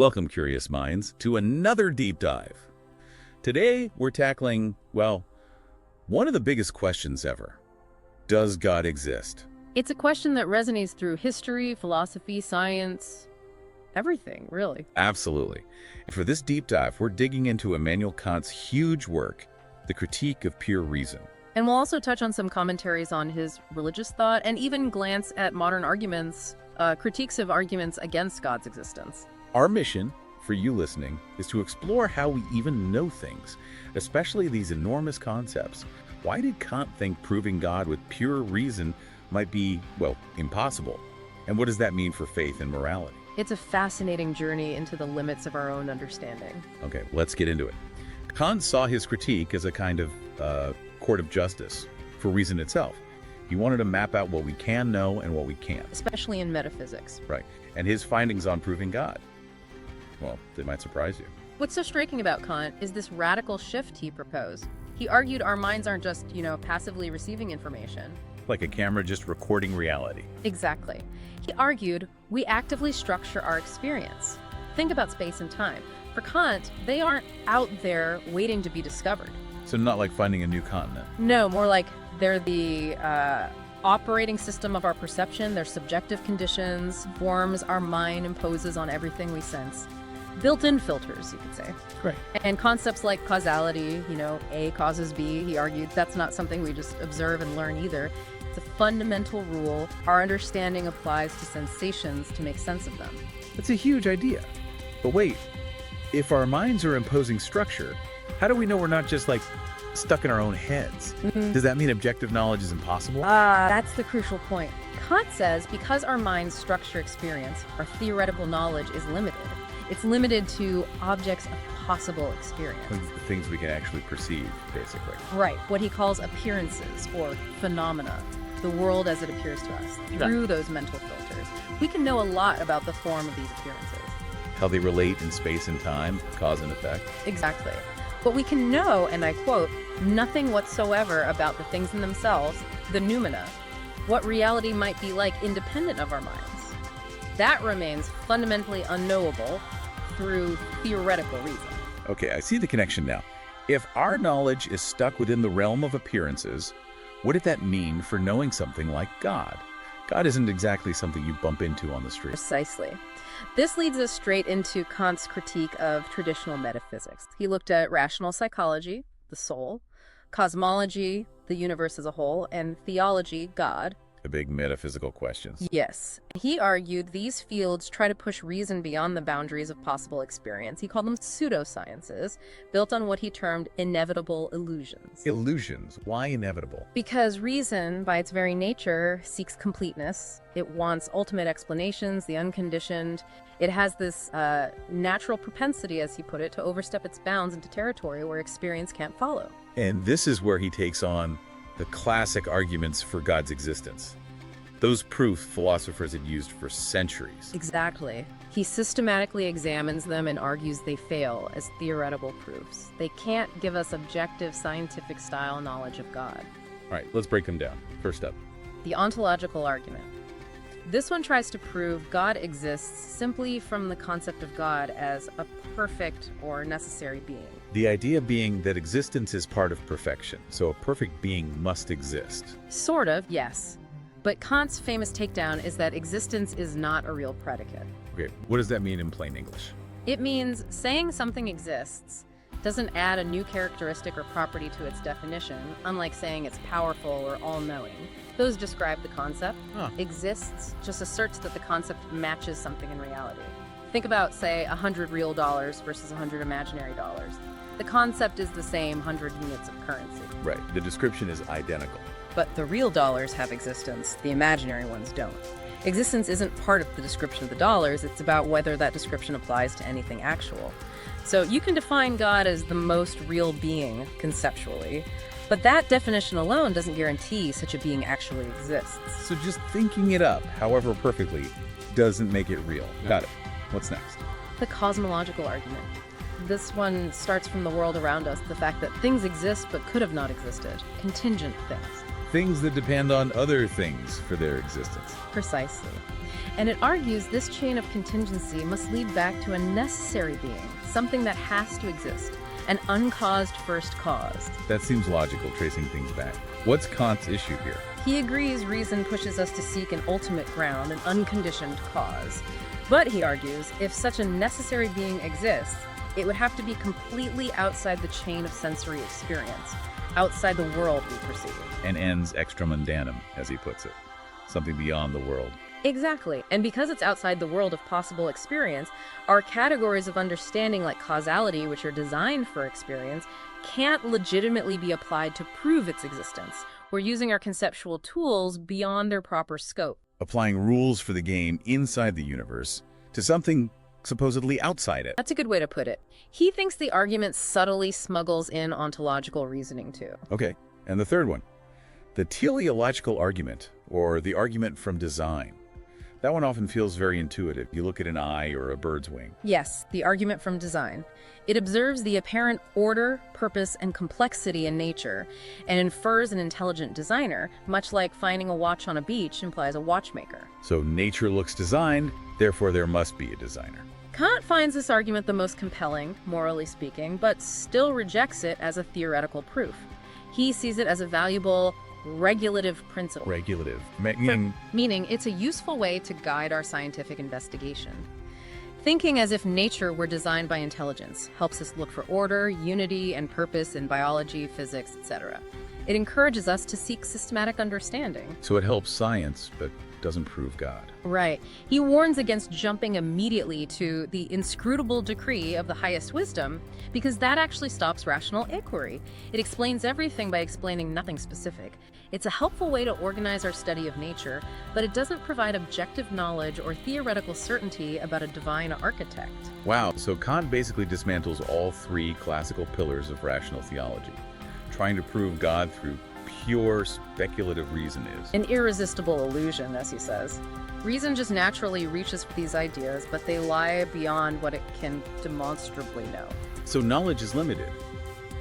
Welcome, curious minds, to another deep dive. Today, we're tackling, well, one of the biggest questions ever. Does God exist? It's a question that resonates through history, philosophy, science, everything, really. Absolutely. And for this deep dive, we're digging into Immanuel Kant's huge work, The Critique of Pure Reason. And we'll also touch on some commentaries on his religious thought and even glance at modern arguments, critiques of arguments against God's existence. Our mission, for you listening, is to explore how we even know things, especially these enormous concepts. Why did Kant think proving God with pure reason might be, well, impossible? And what does that mean for faith and morality? It's a fascinating journey into the limits of our own understanding. Okay, let's get into it. Kant saw his critique as a kind of court of justice for reason itself. He wanted to map out what we can know and what we can't. Especially in metaphysics. Right. And his findings on proving God, well, they might surprise you. What's so striking about Kant is this radical shift he proposed. He argued our minds aren't just, passively receiving information. Like a camera just recording reality. Exactly. He argued we actively structure our experience. Think about space and time. For Kant, they aren't out there waiting to be discovered. So not like finding a new continent. No, more like they're the operating system of our perception. They're subjective conditions, forms our mind imposes on everything we sense. Built-in filters, you could say. Right. And concepts like causality, A causes B, he argued, that's not something we just observe and learn either. It's a fundamental rule. Our understanding applies to sensations to make sense of them. That's a huge idea. But wait, if our minds are imposing structure, how do we know we're not just stuck in our own heads? Does that mean objective knowledge is impossible? That's the crucial point. Kant says because our minds structure experience, our theoretical knowledge is limited. It's limited to objects of possible experience. The things we can actually perceive, basically. Right, what he calls appearances or phenomena, the world as it appears to us, through those mental filters. We can know a lot about the form of these appearances. How they relate in space and time, cause and effect. Exactly. But we can know, and I quote, nothing whatsoever about the things in themselves, the noumena, what reality might be like independent of our minds. That remains fundamentally unknowable through theoretical reason. Okay, I see the connection now. If our knowledge is stuck within the realm of appearances, what did that mean for knowing something like God? God isn't exactly something you bump into on the street. Precisely. This leads us straight into Kant's critique of traditional metaphysics. He looked at rational psychology, the soul, cosmology, the universe as a whole, and theology, God. The big metaphysical questions. Yes. He argued these fields try to push reason beyond the boundaries of possible experience. He called them pseudosciences, built on what he termed inevitable illusions. Illusions? Why inevitable? Because reason, by its very nature, seeks completeness. It wants ultimate explanations, the unconditioned. It has this natural propensity, as he put it, to overstep its bounds into territory where experience can't follow. And this is where he takes on the classic arguments for God's existence. Those proofs philosophers had used for centuries. Exactly. He systematically examines them and argues they fail as theoretical proofs. They can't give us objective scientific-style knowledge of God. All right, let's break them down. First up, the ontological argument. This one tries to prove God exists simply from the concept of God as a perfect or necessary being. The idea being that existence is part of perfection, so a perfect being must exist. Sort of, yes. But Kant's famous takedown is that existence is not a real predicate. Okay, what does that mean in plain English? It means saying something exists doesn't add a new characteristic or property to its definition, unlike saying it's powerful or all-knowing. Those describe the concept. Exists just asserts that the concept matches something in reality. Think about, say, 100 real dollars versus 100 imaginary dollars. The concept is the same 100 units of currency. Right, the description is identical. But the real dollars have existence, the imaginary ones don't. Existence isn't part of the description of the dollars, it's about whether that description applies to anything actual. So you can define God as the most real being, conceptually, but that definition alone doesn't guarantee such a being actually exists. So just thinking it up, however perfectly, doesn't make it real. Got it. What's next? The cosmological argument. This one starts from the world around us, the fact that things exist but could have not existed. Contingent things. Things that depend on other things for their existence. Precisely. And it argues this chain of contingency must lead back to a necessary being, something that has to exist, an uncaused first cause. That seems logical, tracing things back. What's Kant's issue here? He agrees reason pushes us to seek an ultimate ground, an unconditioned cause. But, he argues, if such a necessary being exists, it would have to be completely outside the chain of sensory experience, outside the world we perceive. And ends extra mundanum, as he puts it. Something beyond the world. Exactly. And because it's outside the world of possible experience, our categories of understanding like causality, which are designed for experience, can't legitimately be applied to prove its existence. We're using our conceptual tools beyond their proper scope. Applying rules for the game inside the universe to something supposedly outside it. That's a good way to put it. He thinks the argument subtly smuggles in ontological reasoning too. Okay, and the third one. The teleological argument, or the argument from design. That one often feels very intuitive. You look at an eye or a bird's wing. Yes, the argument from design. It observes the apparent order, purpose, and complexity in nature, and infers an intelligent designer, much like finding a watch on a beach implies a watchmaker. So nature looks designed, therefore there must be a designer. Kant finds this argument the most compelling, morally speaking, but still rejects it as a theoretical proof. He sees it as a valuable regulative principle. Regulative. Meaning it's a useful way to guide our scientific investigation. Thinking as if nature were designed by intelligence helps us look for order, unity, and purpose in biology, physics, etc. It encourages us to seek systematic understanding. So it helps science, but doesn't prove God. Right. He warns against jumping immediately to the inscrutable decree of the highest wisdom, because that actually stops rational inquiry. It explains everything by explaining nothing specific. It's a helpful way to organize our study of nature, but it doesn't provide objective knowledge or theoretical certainty about a divine architect. Wow, so Kant basically dismantles all three classical pillars of rational theology. Trying to prove God through pure speculative reason is an irresistible illusion, as he says. Reason just naturally reaches for these ideas, but they lie beyond what it can demonstrably know. So knowledge is limited.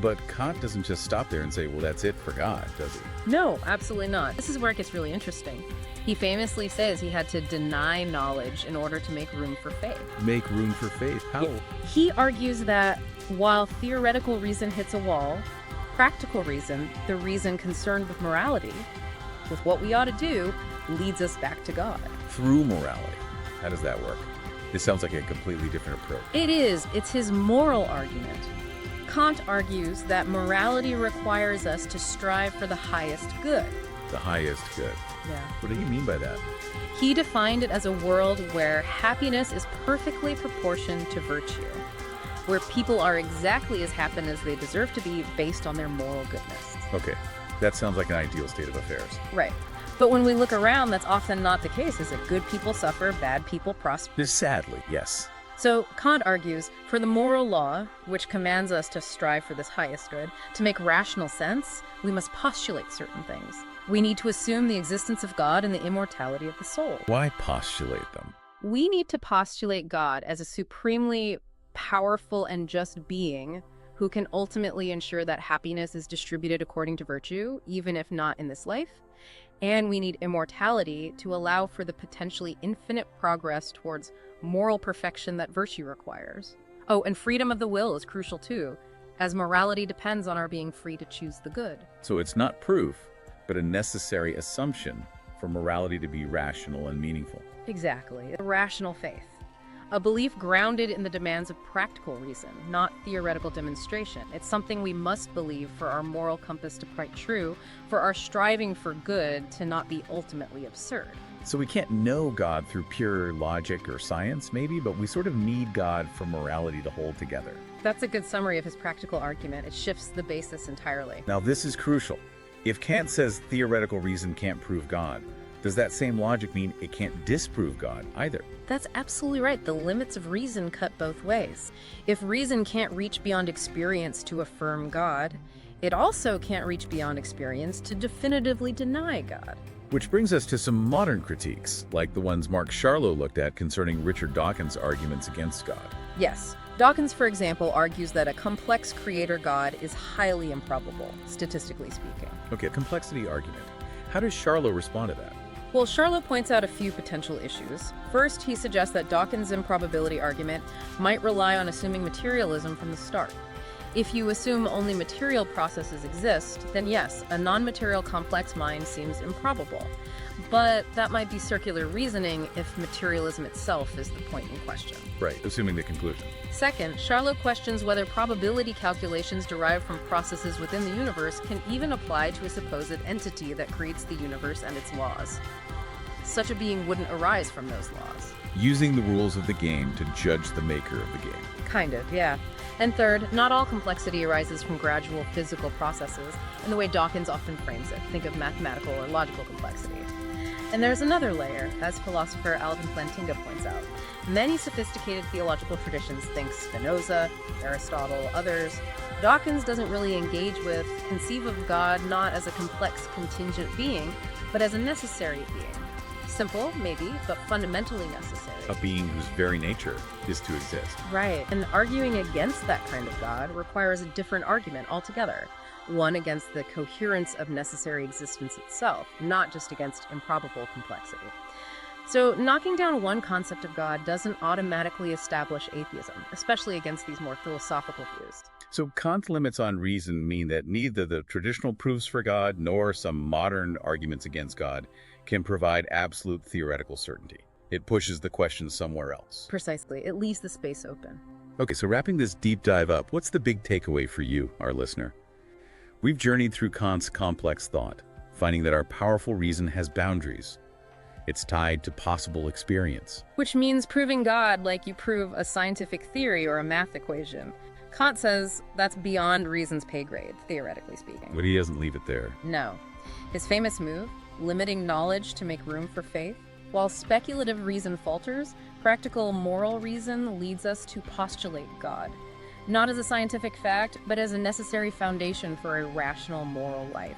But Kant doesn't just stop there and say, well, that's it for God, does he? No, absolutely not. This is where it gets really interesting. He famously says he had to deny knowledge in order to make room for faith. Make room for faith? How? He argues that while theoretical reason hits a wall, practical reason, the reason concerned with morality, with what we ought to do, leads us back to God. Through morality. How does that work? This sounds like a completely different approach. It is. It's his moral argument. Kant argues that morality requires us to strive for the highest good. The highest good. Yeah. What do you mean by that? He defined it as a world where happiness is perfectly proportioned to virtue, where people are exactly as happy as they deserve to be based on their moral goodness. Okay, that sounds like an ideal state of affairs. Right. But when we look around, that's often not the case, is it? Good people suffer, bad people prosper. Sadly, yes. So Kant argues, for the moral law, which commands us to strive for this highest good, to make rational sense, we must postulate certain things. We need to assume the existence of God and the immortality of the soul. Why postulate them? We need to postulate God as a supremely powerful and just being who can ultimately ensure that happiness is distributed according to virtue, even if not in this life. And we need immortality to allow for the potentially infinite progress towards moral perfection that virtue requires. Oh, and freedom of the will is crucial too, as morality depends on our being free to choose the good. So it's not proof, but a necessary assumption for morality to be rational and meaningful. Exactly. A rational faith. A belief grounded in the demands of practical reason, not theoretical demonstration. It's something we must believe for our moral compass to prove true, for our striving for good to not be ultimately absurd. So we can't know God through pure logic or science, maybe, but we sort of need God for morality to hold together. That's a good summary of his practical argument. It shifts the basis entirely. Now this is crucial. If Kant says theoretical reason can't prove God, does that same logic mean it can't disprove God either? That's absolutely right. The limits of reason cut both ways. If reason can't reach beyond experience to affirm God, it also can't reach beyond experience to definitively deny God. Which brings us to some modern critiques, like the ones Mark Charlow looked at concerning Richard Dawkins' arguments against God. Yes. Dawkins, for example, argues that a complex creator God is highly improbable, statistically speaking. Okay, complexity argument. How does Charlow respond to that? Well, Charlot points out a few potential issues. First, he suggests that Dawkins' improbability argument might rely on assuming materialism from the start. If you assume only material processes exist, then yes, a non-material complex mind seems improbable. But that might be circular reasoning if materialism itself is the point in question. Right, assuming the conclusion. Second, Charlot questions whether probability calculations derived from processes within the universe can even apply to a supposed entity that creates the universe and its laws. Such a being wouldn't arise from those laws. Using the rules of the game to judge the maker of the game. Kind of, yeah. And third, not all complexity arises from gradual physical processes in the way Dawkins often frames it. Think of mathematical or logical complexity. And there's another layer, as philosopher Alvin Plantinga points out. Many sophisticated theological traditions think Spinoza, Aristotle, others. Dawkins doesn't really engage with, conceive of God not as a complex contingent being, but as a necessary being. Simple, maybe, but fundamentally necessary. A being whose very nature is to exist. Right, and arguing against that kind of God requires a different argument altogether. One against the coherence of necessary existence itself, not just against improbable complexity. So, knocking down one concept of God doesn't automatically establish atheism, especially against these more philosophical views. So Kant's limits on reason mean that neither the traditional proofs for God nor some modern arguments against God can provide absolute theoretical certainty. It pushes the question somewhere else. Precisely. It leaves the space open. Okay, so wrapping this deep dive up, what's the big takeaway for you, our listener? We've journeyed through Kant's complex thought, finding that our powerful reason has boundaries. It's tied to possible experience. Which means proving God like you prove a scientific theory or a math equation. Kant says that's beyond reason's pay grade, theoretically speaking. But he doesn't leave it there. No. His famous move, limiting knowledge to make room for faith, while speculative reason falters, practical moral reason leads us to postulate God. Not as a scientific fact, but as a necessary foundation for a rational moral life,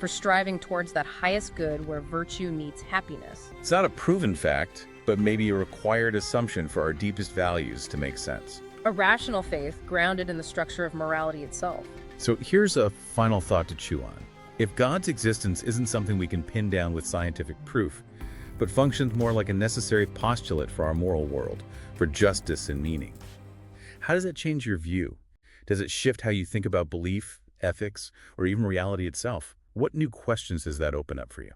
for striving towards that highest good where virtue meets happiness. It's not a proven fact, but maybe a required assumption for our deepest values to make sense. A rational faith grounded in the structure of morality itself. So here's a final thought to chew on. If God's existence isn't something we can pin down with scientific proof, but functions more like a necessary postulate for our moral world, for justice and meaning, how does that change your view? Does it shift how you think about belief, ethics, or even reality itself? What new questions does that open up for you?